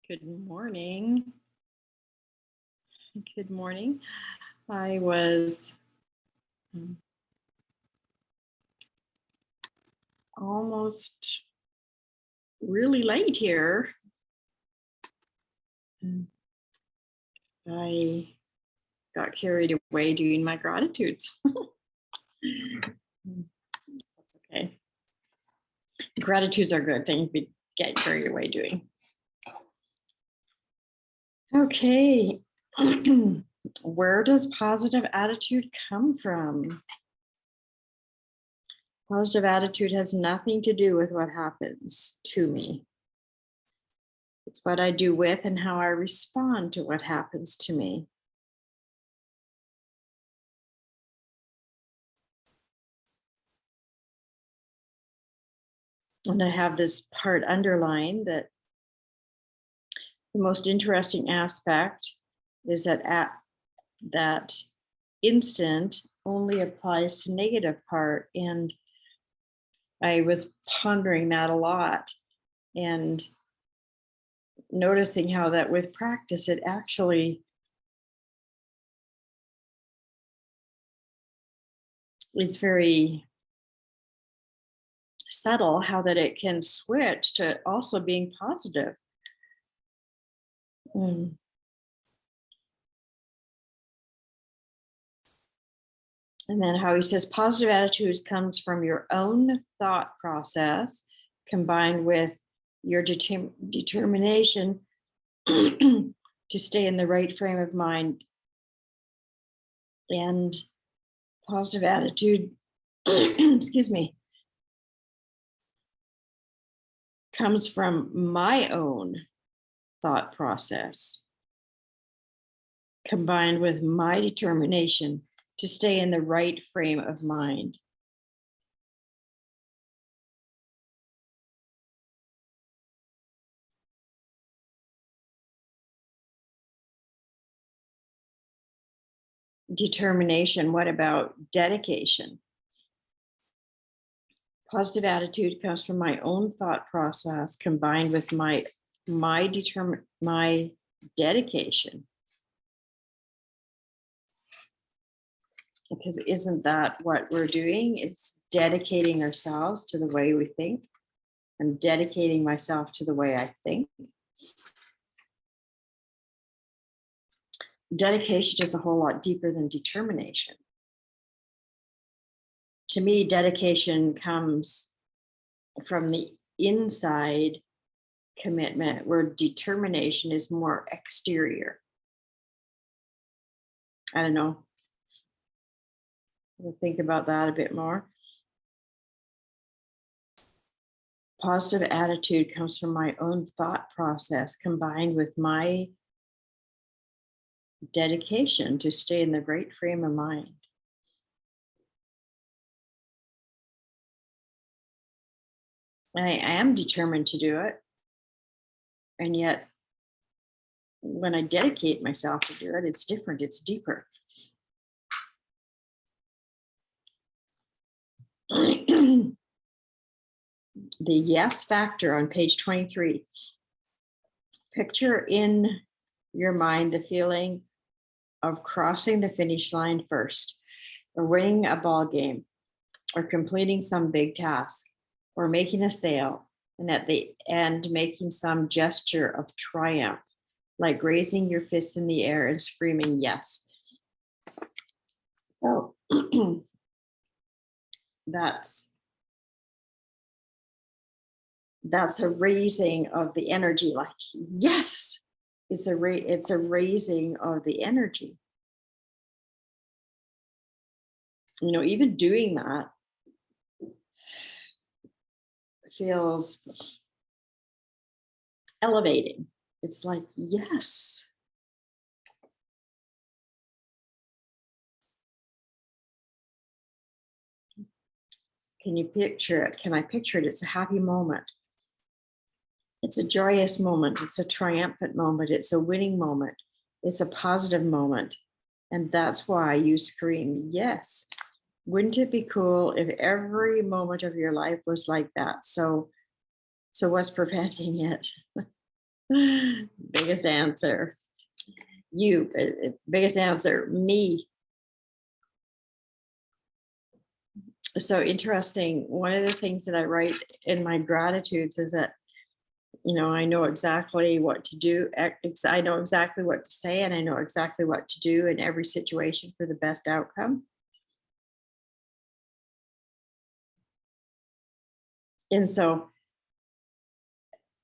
Good morning. Good morning. I was almost really late here. Mm, I got carried away doing my gratitudes. Okay. Gratitudes are good things to get carried away doing. Okay. Where does positive attitude come from? Positive attitude has nothing to do with what happens to me. It's what I do with and how I respond to what happens to me. And I have this part underlined that the most interesting aspect is that at that instant only applies to negative part. And I was pondering that a lot and noticing how that with practice, it actually is very subtle how that it can switch to also being positive. And then how he says positive attitudes comes from your own thought process combined with your determination to stay in the right frame of mind. And positive attitude, excuse me, comes from my own thought process combined with my determination to stay in the right frame of mind. Determination, what about dedication? Positive attitude comes from my own thought process combined with my dedication. Because isn't that what we're doing? It's dedicating ourselves to the way we think. I'm dedicating myself to the way I think. Dedication is a whole lot deeper than determination. To me, dedication comes from the inside commitment, where determination is more exterior. I don't know. We'll think about that a bit more. Positive attitude comes from my own thought process combined with my dedication to stay in the right frame of mind. I am determined to do it. And yet, when I dedicate myself to do it, it's different, it's deeper. The yes factor on page 23. Picture in your mind the feeling of crossing the finish line first, or winning a ball game, or completing some big task, or making a sale, and at the end making some gesture of triumph, like raising your fist in the air and screaming yes. So that's a raising of the energy, like yes, it's a raising of the energy. You know, even doing that feels elevating. It's like, yes. Can you picture it? Can I picture it? It's a happy moment. It's a joyous moment. It's a triumphant moment. It's a winning moment. It's a positive moment. And that's why you scream, yes. Wouldn't it be cool if every moment of your life was like that? So what's preventing it? Biggest answer, you. Biggest answer, me. So interesting. One of the things that I write in my gratitudes is that, I know exactly what to do. I know exactly what to say, and I know exactly what to do in every situation for the best outcome. And so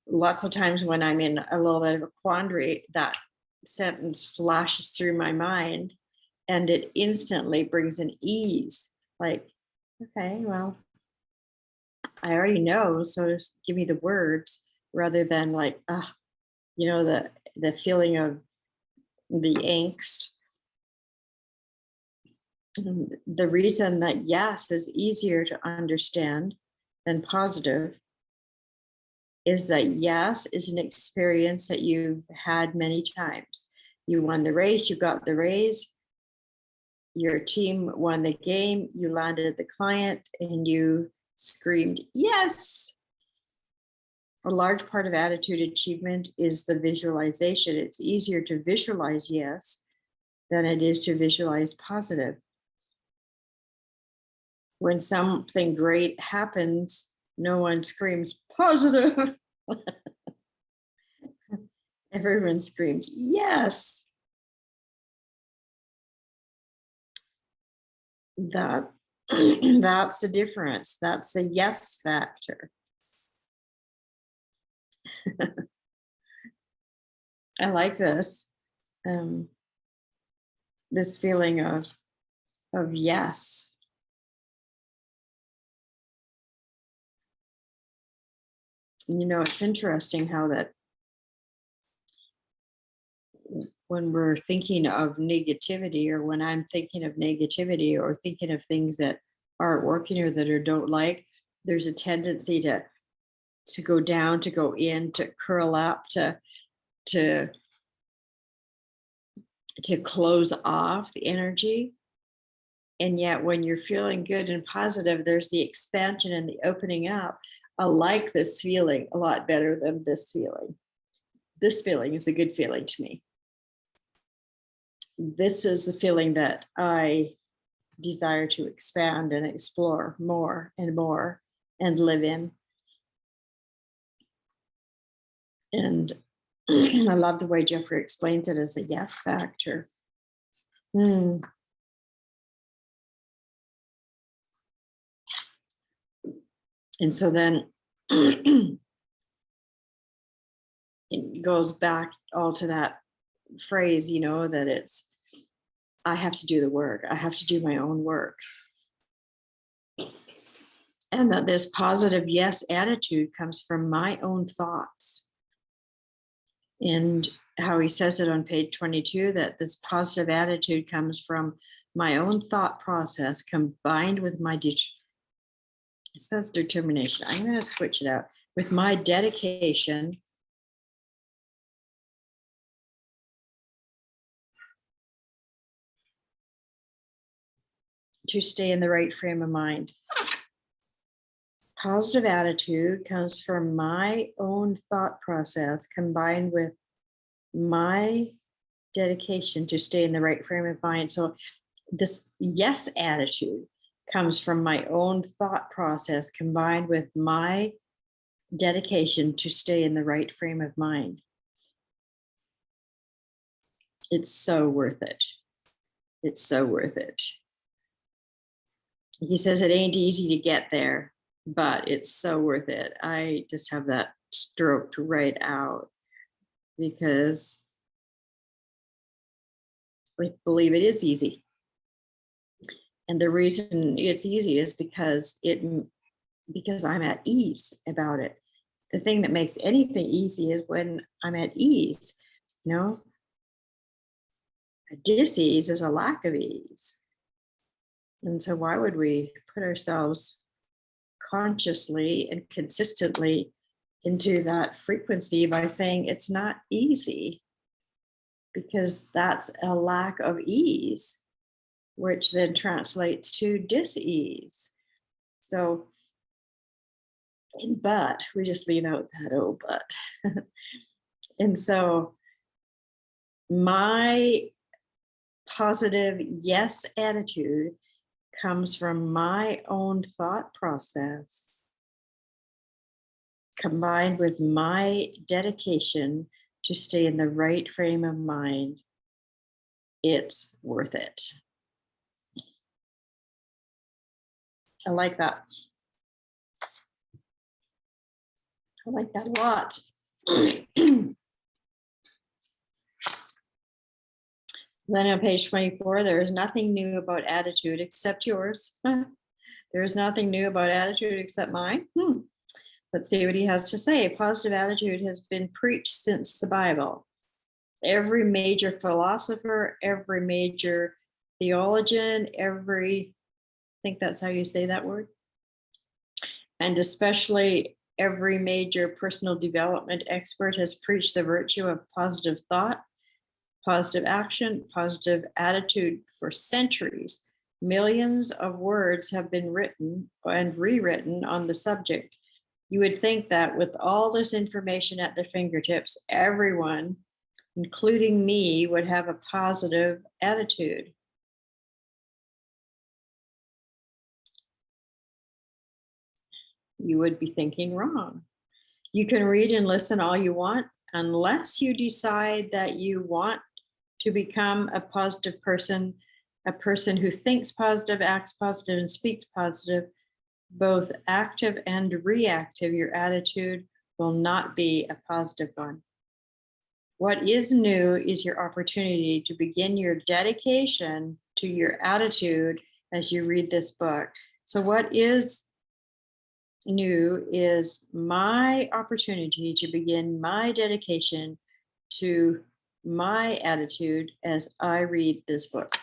lots of times when I'm in a little bit of a quandary, that sentence flashes through my mind and it instantly brings an ease. Like, okay, well, I already know, so just give me the words, rather than like, the feeling of the angst. The reason that yes is easier to understand than positive is that yes is an experience that you've had many times. You won the race, you got the raise, your team won the game, you landed the client, and you screamed, yes. A large part of attitude achievement is the visualization. It's easier to visualize yes than it is to visualize positive. When something great happens, no one screams positive. Everyone screams yes. That's the difference. That's the yes factor. I like this. This feeling of yes. It's interesting how that when we're thinking of negativity, or when I'm thinking of negativity, or thinking of things that aren't working or that I don't like, there's a tendency to go down, to go in, to curl up, to close off the energy. And yet when you're feeling good and positive, there's the expansion and the opening up. I like this feeling a lot better than this feeling. This feeling is a good feeling to me. This is the feeling that I desire to expand and explore more and more and live in. And I love the way Jeffrey explains it as a yes factor. And so then it goes back all to that phrase, that it's, I have to do the work. I have to do my own work. And that this positive yes attitude comes from my own thoughts. And how he says it on page 22, that this positive attitude comes from my own thought process combined with my it says determination. I'm going to switch it out. With my dedication to stay in the right frame of mind. Positive attitude comes from my own thought process combined with my dedication to stay in the right frame of mind. So this yes attitude comes from my own thought process combined with my dedication to stay in the right frame of mind. It's so worth it. It's so worth it. He says it ain't easy to get there, but it's so worth it. I just have that stroked right out because I believe it is easy. And the reason it's easy is because I'm at ease about it. The thing that makes anything easy is when I'm at ease, A dis-ease is a lack of ease. And so why would we put ourselves consciously and consistently into that frequency by saying it's not easy? Because that's a lack of ease, which then translates to dis-ease. So, but we just leave out that but. And so my positive yes attitude comes from my own thought process combined with my dedication to stay in the right frame of mind. It's worth it. I like that. I like that a lot. Then on page 24, there is nothing new about attitude except yours. There is nothing new about attitude except mine. Let's see what he has to say. Positive attitude has been preached since the Bible. Every major philosopher, every major theologian, I think that's how you say that word, and especially every major personal development expert has preached the virtue of positive thought, positive action, positive attitude for centuries. Millions of words have been written and rewritten on the subject. You would think that with all this information at their fingertips, everyone, including me, would have a positive attitude. You would be thinking wrong. You can read and listen all you want, unless you decide that you want to become a positive person, a person who thinks positive, acts positive, and speaks positive, both active and reactive, your attitude will not be a positive one. What is new is your opportunity to begin your dedication to your attitude as you read this book. So what is new is my opportunity to begin my dedication to my attitude as I read this book.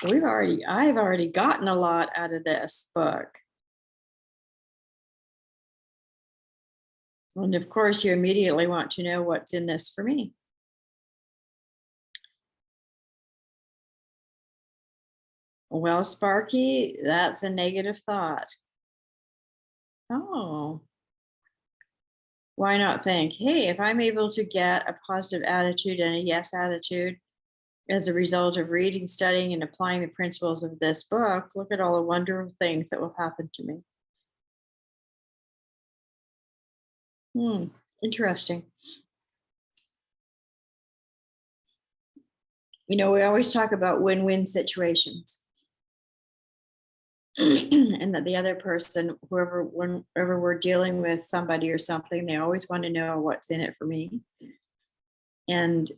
I've already gotten a lot out of this book. And of course, you immediately want to know what's in this for me. Well, Sparky, that's a negative thought. Oh, why not think, hey, if I'm able to get a positive attitude and a yes attitude as a result of reading, studying, and applying the principles of this book, look at all the wonderful things that will happen to me. Interesting. You know, we always talk about win-win situations. And that the other person, whenever we're dealing with somebody or something, they always want to know what's in it for me. And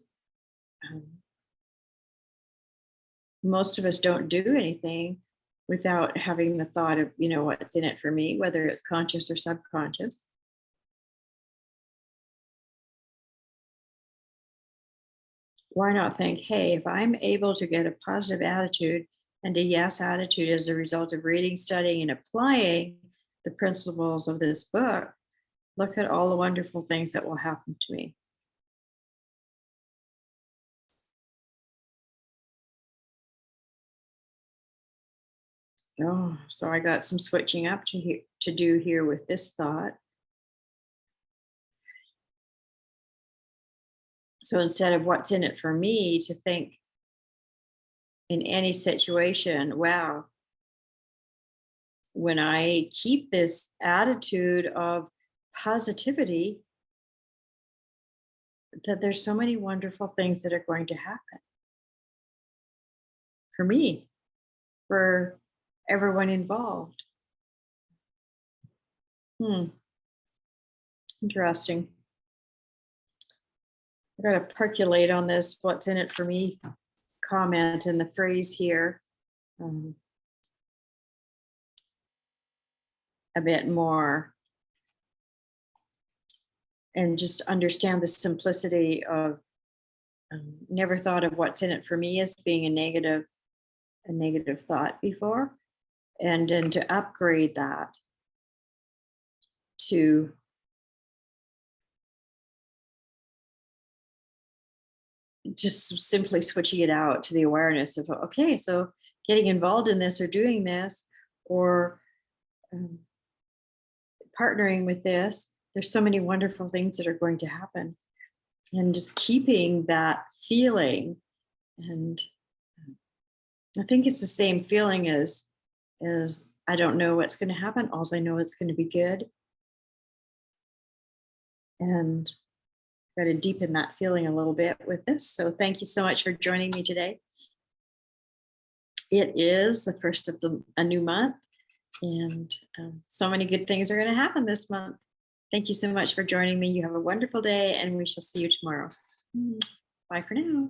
most of us don't do anything without having the thought of, you know, what's in it for me, whether it's conscious or subconscious. Why not think, hey, if I'm able to get a positive attitude and a yes attitude as a result of reading, studying, and applying the principles of this book, look at all the wonderful things that will happen to me. Oh, so I got some switching up to do here with this thought. So instead of what's in it for me, to think in any situation, wow, when I keep this attitude of positivity, that there's so many wonderful things that are going to happen for me, for everyone involved. Interesting. I got to percolate on this what's in it for me comment in the phrase here a bit more, and just understand the simplicity of never thought of what's in it for me as being a negative thought before, and then to upgrade that to just simply switching it out to the awareness of, okay, so getting involved in this or doing this or partnering with this, there's so many wonderful things that are going to happen. And just keeping that feeling. And I think it's the same feeling as I don't know what's going to happen. All I know it's going to be good. And got to deepen that feeling a little bit with this. So thank you so much for joining me today. It is the first of a new month, and so many good things are going to happen this month. Thank you so much for joining me. You have a wonderful day, and we shall see you tomorrow. Bye for now.